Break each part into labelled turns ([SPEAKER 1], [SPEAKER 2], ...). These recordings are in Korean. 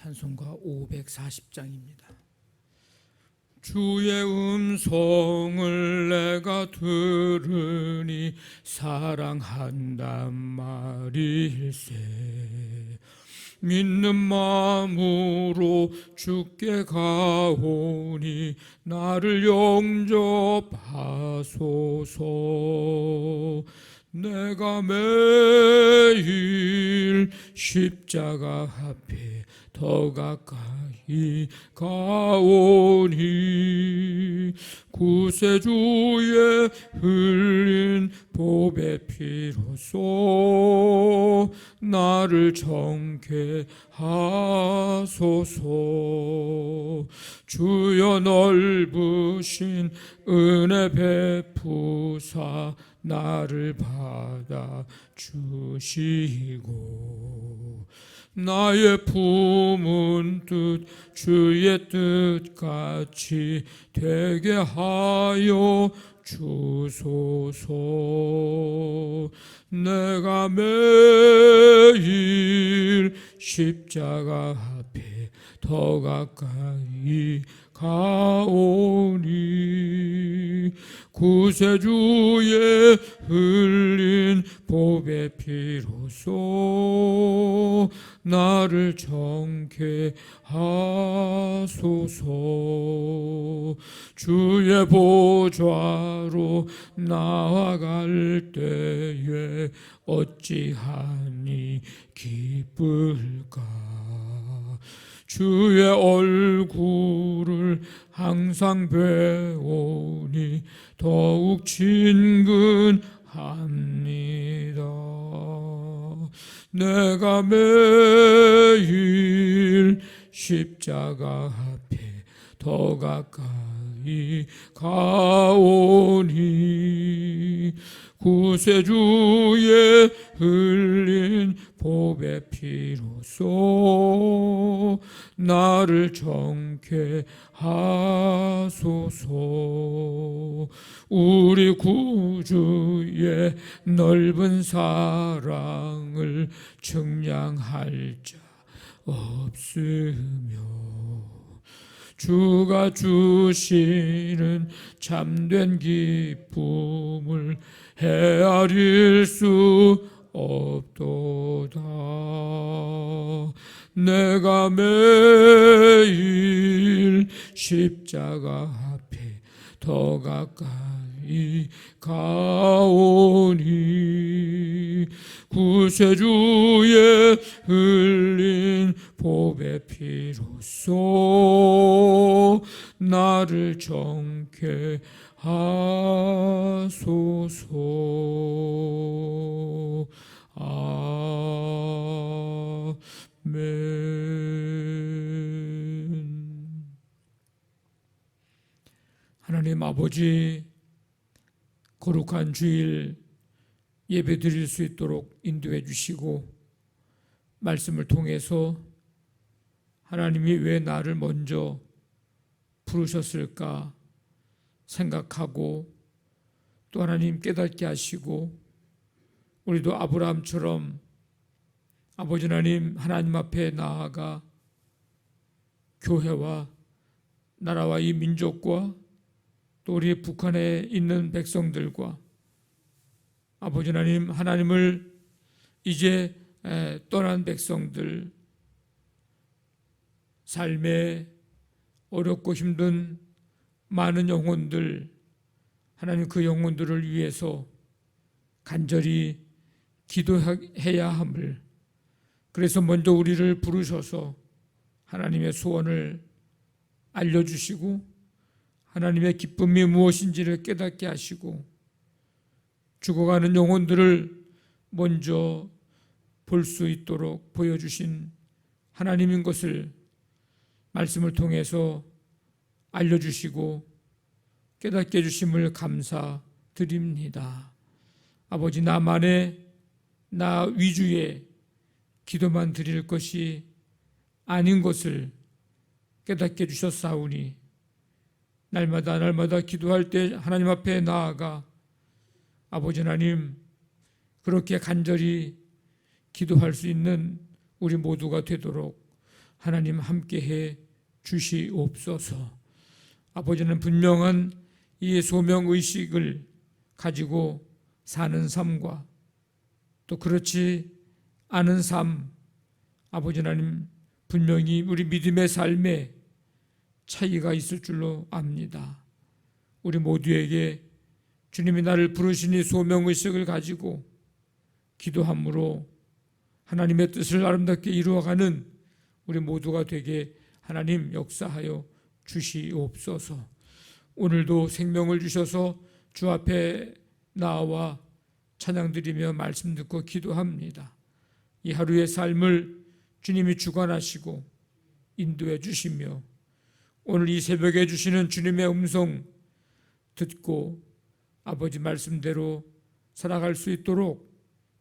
[SPEAKER 1] 찬송가 540장입니다. 주의 음성을 내가 들으니 사랑한단 말일세. 믿는 마음으로 주께 가오니 나를 영접하소서. 내가 매일 십자가 앞에 더 가까이 가오니 구세주의 흘린 보배 피로써 나를 정케 하소서. 주여 넓으신 은혜 베푸사 나를 받아 주시고 나의 품은 뜻 주의 뜻같이 되게 하여 주소서. 내가 매일 십자가 앞에 더 가까이 가오니 구세주의 흘린 보배 피로써 나를 정케 하소서. 주의 보좌로 나아갈 때에 어찌하니 기쁠까. 주의 얼굴을 항상 배우니 더욱 친근합니다. 내가 매일 십자가 앞에 더 가까이 가오니 구세주의 흘린 보배 피로써 나를 정케 하소서. 우리 구주의 넓은 사랑을 측량할 자 없으며 주가 주시는 참된 기쁨을 헤아릴 수 없도다. 내가 매일 십자가 앞에 더 가까이 가오니 구세주의 흘린 보배 피로써 나를 정케 하소서. 아멘. 하나님 아버지, 거룩한 주일 예배 드릴 수 있도록 인도해 주시고 말씀을 통해서 하나님이 왜 나를 먼저 부르셨을까 생각하고 또 하나님 깨닫게 하시고 우리도 아브라함처럼 아버지 하나님 앞에 나아가 교회와 나라와 이 민족과 또 우리 북한에 있는 백성들과 아버지 하나님을 이제 떠난 백성들, 삶에 어렵고 힘든 많은 영혼들, 하나님 그 영혼들을 위해서 간절히 기도해야 함을, 그래서 먼저 우리를 부르셔서 하나님의 소원을 알려주시고 하나님의 기쁨이 무엇인지를 깨닫게 하시고 죽어가는 영혼들을 먼저 볼 수 있도록 보여주신 하나님인 것을 말씀을 통해서 알려주시고 깨닫게 해주심을 감사드립니다. 아버지, 나만의 나 위주의 기도만 드릴 것이 아닌 것을 깨닫게 해주셨사오니 날마다 기도할 때 하나님 앞에 나아가 아버지 하나님 그렇게 간절히 기도할 수 있는 우리 모두가 되도록 하나님 함께해 주시옵소서. 아버지는 분명한 이 소명의식을 가지고 사는 삶과 또 그렇지 않은 삶, 아버지 하나님 분명히 우리 믿음의 삶에 차이가 있을 줄로 압니다. 우리 모두에게 주님이 나를 부르시니 소명의식을 가지고 기도함으로 하나님의 뜻을 아름답게 이루어가는 우리 모두가 되게 하나님 역사하여 주시옵소서. 오늘도 생명을 주셔서 주 앞에 나와 찬양드리며 말씀 듣고 기도합니다. 이 하루의 삶을 주님이 주관하시고 인도해 주시며 오늘 이 새벽에 주시는 주님의 음성 듣고 아버지 말씀대로 살아갈 수 있도록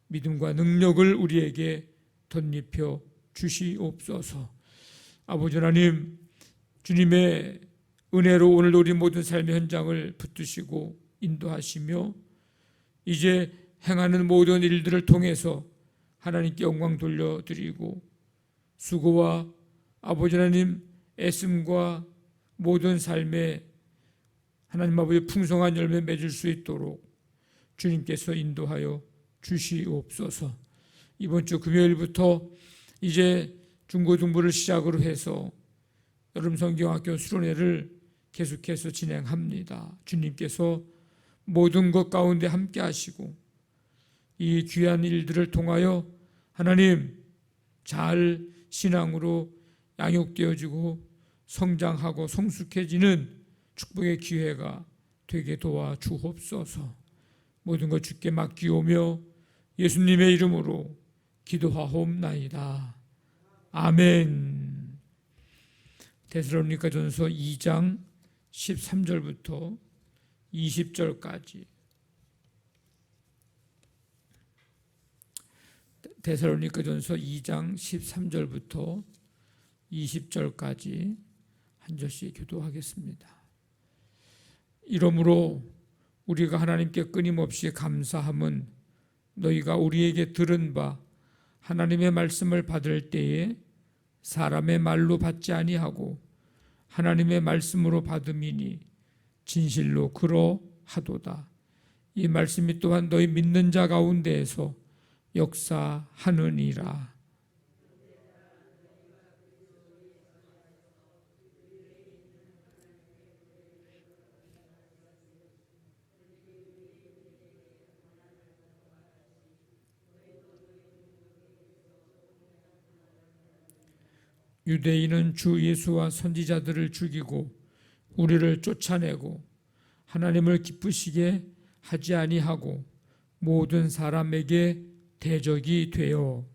[SPEAKER 1] 믿음과 능력을 우리에게 덧입혀 주시옵소서. 아버지 하나님, 주님의 은혜로 오늘도 우리 모든 삶의 현장을 붙드시고 인도하시며 이제 행하는 모든 일들을 통해서 하나님께 영광 돌려드리고 수고와 아버지 하나님 애씀과 모든 삶에 하나님 아버지 풍성한 열매 맺을 수 있도록 주님께서 인도하여 주시옵소서. 이번 주 금요일부터 이제 중고등부를 시작으로 해서 여름 성경학교 수련회를 계속해서 진행합니다. 주님께서 모든 것 가운데 함께 하시고 이 귀한 일들을 통하여 하나님 잘 신앙으로 양육되어지고 성장하고 성숙해지는 축복의 기회가 되게 도와주옵소서. 모든 것 주께 맡기오며 예수님의 이름으로 기도하옵나이다. 아멘. 데살로니가전서 2장 13절부터 20절까지. 데살로니가전서 2장 13절부터 20절까지 한 절씩 교도하겠습니다. 이러므로 우리가 하나님께 끊임없이 감사함은 너희가 우리에게 들은 바 하나님의 말씀을 받을 때에 사람의 말로 받지 아니하고 하나님의 말씀으로 받음이니 진실로 그러하도다. 이 말씀이 또한 너희 믿는 자 가운데에서 역사하느니라. 유대인은 주 예수와 선지자들을 죽이고 우리를 쫓아내고 하나님을 기쁘시게 하지 아니하고 모든 사람에게 대적이 되어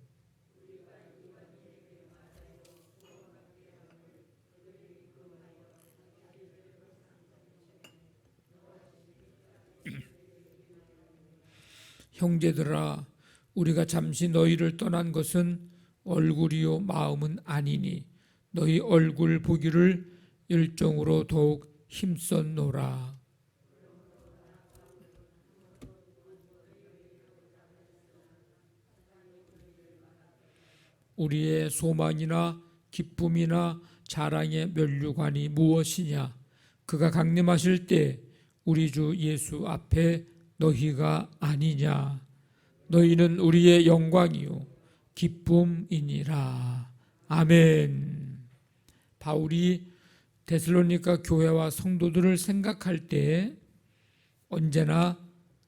[SPEAKER 1] 형제들아 우리가 잠시 너희를 떠난 것은 얼굴이요 마음은 아니니 너희 얼굴 보기를 열정으로 더욱 힘썼노라. 우리의 소망이나 기쁨이나 자랑의 면류관이 무엇이냐? 그가 강림하실 때 우리 주 예수 앞에 너희가 아니냐? 너희는 우리의 영광이요 기쁨이니라. 아멘. 바울이 데살로니가 교회와 성도들을 생각할 때 언제나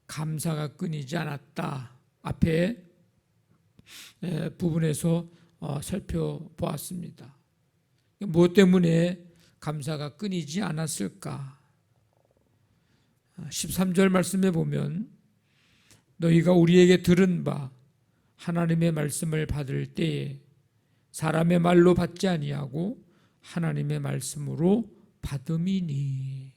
[SPEAKER 1] 감사가 끊이지 않았다. 앞에 부분에서 살펴보았습니다. 무엇 때문에 감사가 끊이지 않았을까? 13절 말씀에 보면 너희가 우리에게 들은 바 하나님의 말씀을 받을 때에 사람의 말로 받지 아니하고 하나님의 말씀으로 받음이니.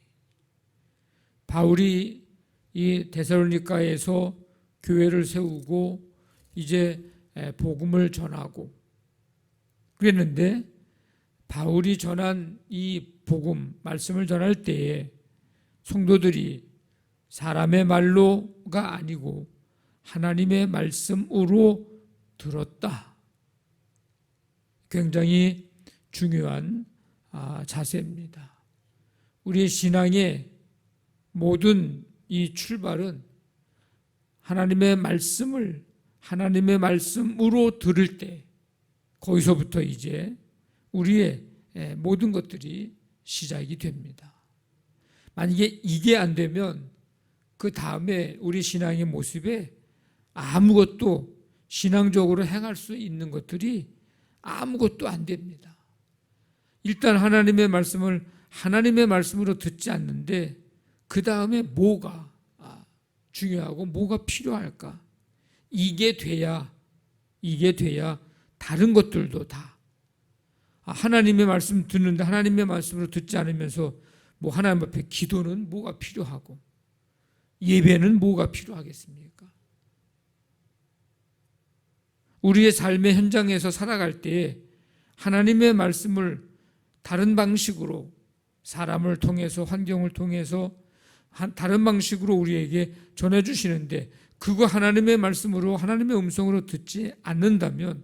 [SPEAKER 1] 바울이 이 데살로니가에서 교회를 세우고 이제 복음을 전하고 그랬는데 바울이 전한 이 복음 말씀을 전할 때에 성도들이 사람의 말로가 아니고 하나님의 말씀으로 들었다. 굉장히 중요한 자세입니다. 우리의 신앙의 모든 이 출발은 하나님의 말씀으로 들을 때 거기서부터 이제 우리의 모든 것들이 시작이 됩니다. 만약에 이게 안 되면 그 다음에 우리 신앙의 모습에 아무것도 신앙적으로 행할 수 있는 것들이 아무것도 안 됩니다. 일단 하나님의 말씀을 하나님의 말씀으로 듣지 않는데 그 다음에 뭐가 중요하고 뭐가 필요할까? 이게 돼야 다른 것들도 다 하나님의 말씀 듣는데 하나님의 말씀으로 듣지 않으면서 뭐 하나님 앞에 기도는 뭐가 필요하고 예배는 뭐가 필요하겠습니까? 우리의 삶의 현장에서 살아갈 때 하나님의 말씀을 다른 방식으로 사람을 통해서 환경을 통해서 다른 방식으로 우리에게 전해주시는데 그거 하나님의 말씀으로 하나님의 음성으로 듣지 않는다면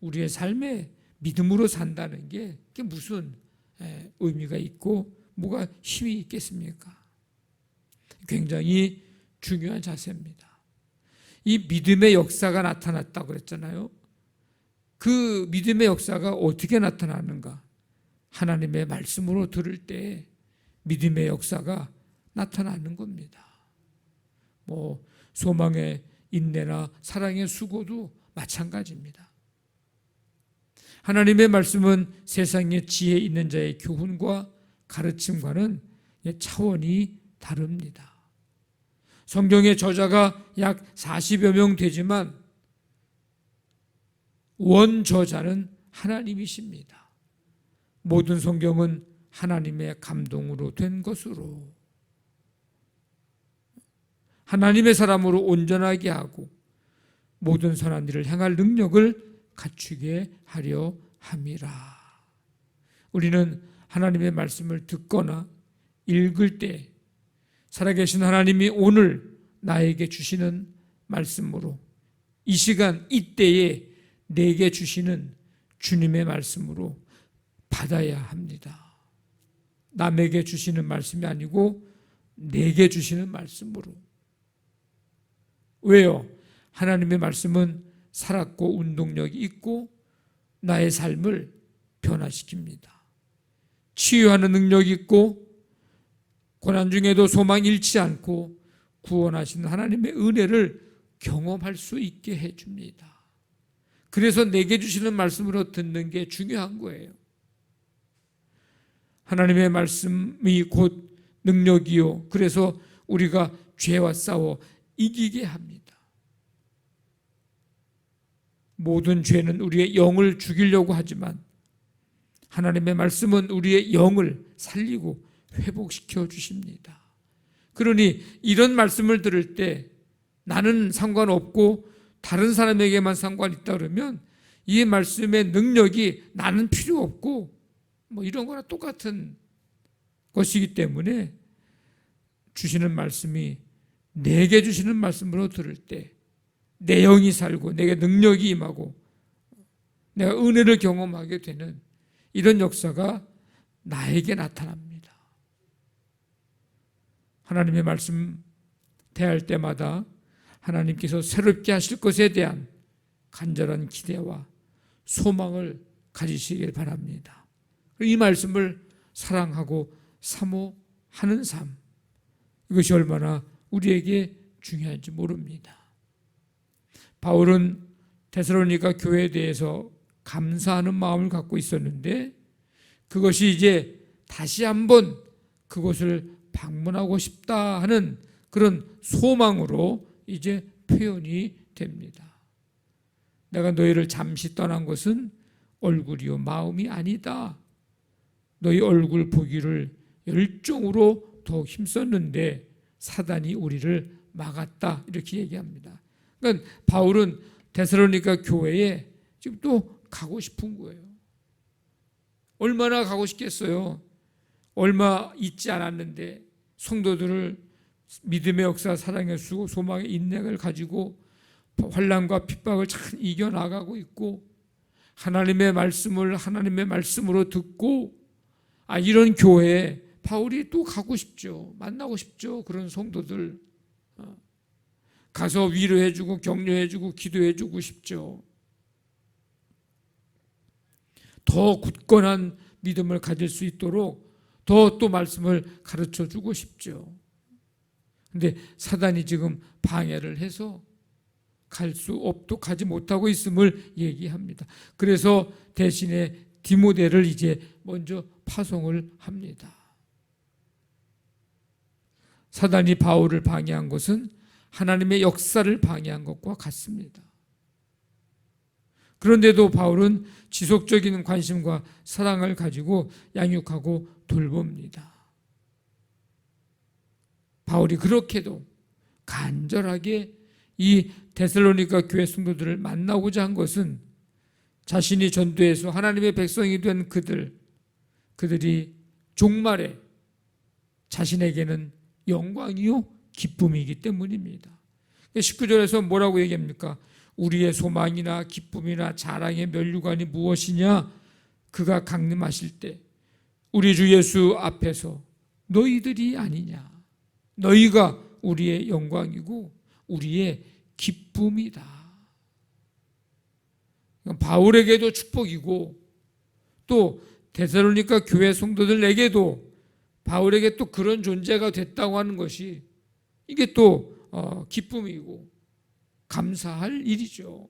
[SPEAKER 1] 우리의 삶에 믿음으로 산다는 게 무슨 의미가 있고 뭐가 힘이 있겠습니까? 굉장히 중요한 자세입니다. 이 믿음의 역사가 나타났다고 그랬잖아요. 그 믿음의 역사가 어떻게 나타나는가? 하나님의 말씀으로 들을 때 믿음의 역사가 나타나는 겁니다. 뭐 소망의 인내나 사랑의 수고도 마찬가지입니다. 하나님의 말씀은 세상의 지혜 있는 자의 교훈과 가르침과는 차원이 다릅니다. 성경의 저자가 약 40여 명 되지만 원저자는 하나님이십니다. 모든 성경은 하나님의 감동으로 된 것으로 하나님의 사람으로 온전하게 하고 모든 선한 일을 행할 능력을 갖추게 하려 함이라. 우리는 하나님의 말씀을 듣거나 읽을 때 살아계신 하나님이 오늘 나에게 주시는 말씀으로 이 시간 이때에 내게 주시는 주님의 말씀으로 받아야 합니다. 남에게 주시는 말씀이 아니고 내게 주시는 말씀으로. 왜요? 하나님의 말씀은 살았고 운동력이 있고 나의 삶을 변화시킵니다. 치유하는 능력이 있고 고난 중에도 소망 잃지 않고 구원하시는 하나님의 은혜를 경험할 수 있게 해줍니다. 그래서 내게 주시는 말씀으로 듣는 게 중요한 거예요. 하나님의 말씀이 곧 능력이요. 그래서 우리가 죄와 싸워 이기게 합니다. 모든 죄는 우리의 영을 죽이려고 하지만 하나님의 말씀은 우리의 영을 살리고 회복시켜 주십니다. 그러니 이런 말씀을 들을 때 나는 상관없고 다른 사람에게만 상관있다 그러면 이 말씀의 능력이 나는 필요 없고 뭐 이런 거나 똑같은 것이기 때문에 주시는 말씀이 내게 주시는 말씀으로 들을 때 내 영이 살고 내게 능력이 임하고 내가 은혜를 경험하게 되는 이런 역사가 나에게 나타납니다. 하나님의 말씀 대할 때마다 하나님께서 새롭게 하실 것에 대한 간절한 기대와 소망을 가지시길 바랍니다. 이 말씀을 사랑하고 사모하는 삶, 이것이 얼마나 우리에게 중요한지 모릅니다. 바울은 데살로니가 교회에 대해서 감사하는 마음을 갖고 있었는데 그것이 이제 다시 한번 그곳을 방문하고 싶다 하는 그런 소망으로 이제 표현이 됩니다. 내가 너희를 잠시 떠난 것은 얼굴이요 마음이 아니다. 너희 얼굴 보기를 열정으로 더 힘썼는데 사단이 우리를 막았다. 이렇게 얘기합니다. 그러니까 바울은 데살로니가 교회에 지금 또 가고 싶은 거예요. 얼마나 가고 싶겠어요. 얼마 있지 않았는데 성도들을 믿음의 역사, 사랑의 수고, 소망의 인내를 가지고 환난과 핍박을 잘 이겨나가고 있고 하나님의 말씀을 하나님의 말씀으로 듣고 이런 교회에 바울이 또 가고 싶죠. 만나고 싶죠. 그런 성도들 가서 위로해주고 격려해주고 기도해주고 싶죠. 더 굳건한 믿음을 가질 수 있도록 더 또 말씀을 가르쳐주고 싶죠. 근데 사단이 지금 방해를 해서 가지 못하고 있음을 얘기합니다. 그래서 대신에 디모데를 이제 먼저 파송을 합니다. 사단이 바울을 방해한 것은 하나님의 역사를 방해한 것과 같습니다. 그런데도 바울은 지속적인 관심과 사랑을 가지고 양육하고 돌봅니다. 바울이 그렇게도 간절하게 이 데살로니가 교회 성도들을 만나고자 한 것은 자신이 전도해서 하나님의 백성이 된 그들이 종말에 자신에게는 영광이요 기쁨이기 때문입니다. 19절에서 뭐라고 얘기합니까? 우리의 소망이나 기쁨이나 자랑의 면류관이 무엇이냐? 그가 강림하실 때 우리 주 예수 앞에서 너희들이 아니냐? 너희가 우리의 영광이고 우리의 기쁨이다. 바울에게도 축복이고 또 데살로니가 교회 성도들에게도 바울에게 또 그런 존재가 됐다고 하는 것이 이게 또 기쁨이고 감사할 일이죠.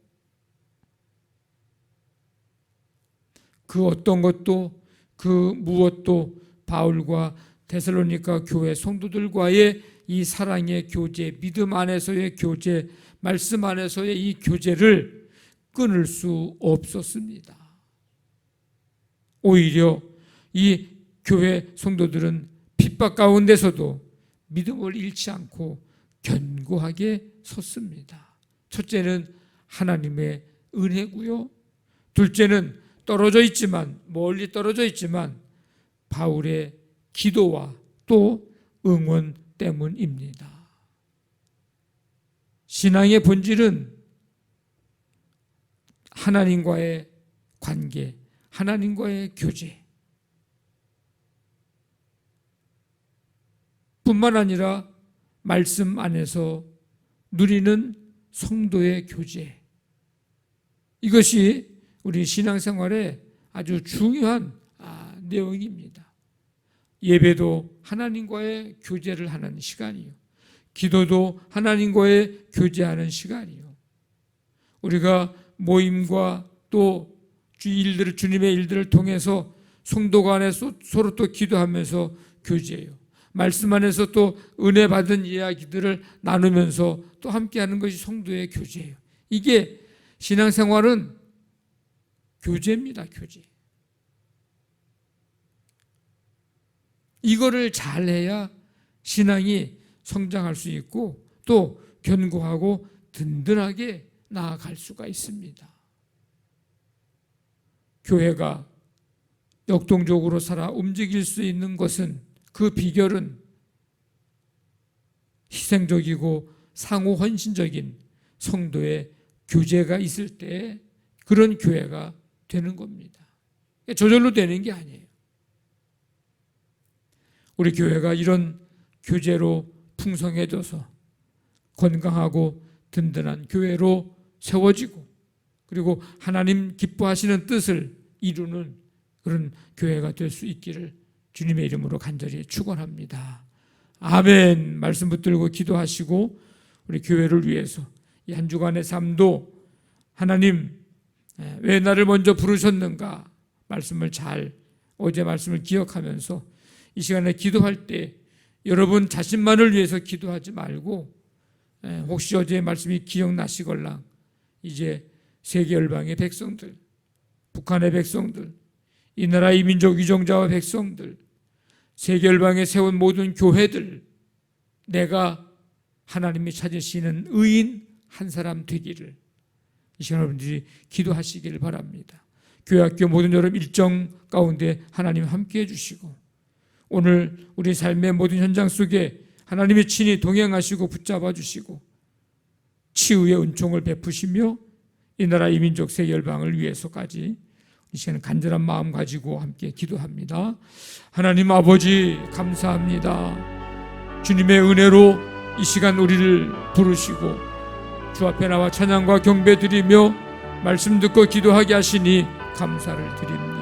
[SPEAKER 1] 그 어떤 것도 그 무엇도 바울과 데살로니가 교회 성도들과의 이 사랑의 교제, 믿음 안에서의 교제, 말씀 안에서의 이 교제를 끊을 수 없었습니다. 오히려 이 교회 성도들은 핍박 가운데서도 믿음을 잃지 않고 견고하게 섰습니다. 첫째는 하나님의 은혜고요. 둘째는 멀리 떨어져 있지만 바울의 기도와 또 응원 때문입니다. 신앙의 본질은 하나님과의 관계, 하나님과의 교제 뿐만 아니라 말씀 안에서 누리는 성도의 교제, 이것이 우리 신앙생활에 아주 중요한 내용입니다. 예배도 하나님과의 교제를 하는 시간이요, 기도도 하나님과의 교제하는 시간이요, 우리가 모임과 또 주님의 일들을 통해서 성도 간에서 서로 또 기도하면서 교제해요. 말씀 안에서 또 은혜 받은 이야기들을 나누면서 또 함께하는 것이 성도의 교제예요. 이게 신앙생활은 교제입니다. 교제. 이거를 잘해야 신앙이 성장할 수 있고 또 견고하고 든든하게 나아갈 수가 있습니다. 교회가 역동적으로 살아 움직일 수 있는 것은, 그 비결은 희생적이고 상호 헌신적인 성도의 교제가 있을 때 그런 교회가 되는 겁니다. 저절로 되는 게 아니에요. 우리 교회가 이런 교제로 풍성해져서 건강하고 든든한 교회로 세워지고 그리고 하나님 기뻐하시는 뜻을 이루는 그런 교회가 될 수 있기를 주님의 이름으로 간절히 축원합니다. 아멘. 말씀 붙들고 기도하시고 우리 교회를 위해서 이 한 주간의 삶도 하나님 왜 나를 먼저 부르셨는가 어제 말씀을 기억하면서 이 시간에 기도할 때 여러분 자신만을 위해서 기도하지 말고 혹시 어제의 말씀이 기억나시걸랑 이제 세계 열방의 백성들, 북한의 백성들, 이 나라 이민족 유정자와 백성들, 세계 열방에 세운 모든 교회들, 내가 하나님이 찾으시는 의인 한 사람 되기를 이 시간 여러분들이 기도하시기를 바랍니다. 교회학교 모든 여러분 일정 가운데 하나님 함께 해주시고 오늘 우리 삶의 모든 현장 속에 하나님이 친히 동행하시고 붙잡아 주시고 치유의 은총을 베푸시며 이 나라 이 민족 세계 열방을 위해서까지 이 시간 간절한 마음 가지고 함께 기도합니다. 하나님 아버지 감사합니다. 주님의 은혜로 이 시간 우리를 부르시고 주 앞에 나와 찬양과 경배 드리며 말씀 듣고 기도하게 하시니 감사를 드립니다.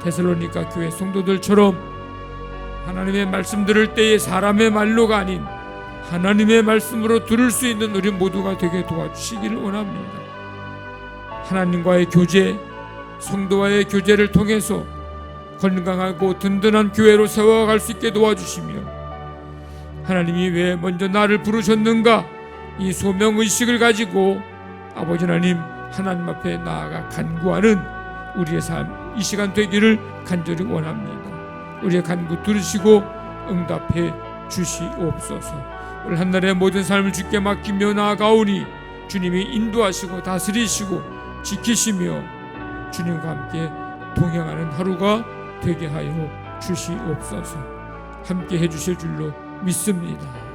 [SPEAKER 1] 데살로니가 교회 성도들처럼 하나님의 말씀 들을 때에 사람의 말로가 아닌 하나님의 말씀으로 들을 수 있는 우리 모두가 되게 도와주시기를 원합니다. 하나님과의 교제, 성도와의 교제를 통해서 건강하고 든든한 교회로 세워갈 수 있게 도와주시며 하나님이 왜 먼저 나를 부르셨는가 이 소명의식을 가지고 아버지 하나님 하나님 앞에 나아가 간구하는 우리의 삶 이 시간 되기를 간절히 원합니다. 우리의 간구 들으시고 응답해 주시옵소서. 오늘 한날의 모든 삶을 주께 맡기며 나아가오니 주님이 인도하시고 다스리시고 지키시며 주님과 함께 동행하는 하루가 되게 하여 주시옵소서. 함께 해주실 줄로 믿습니다.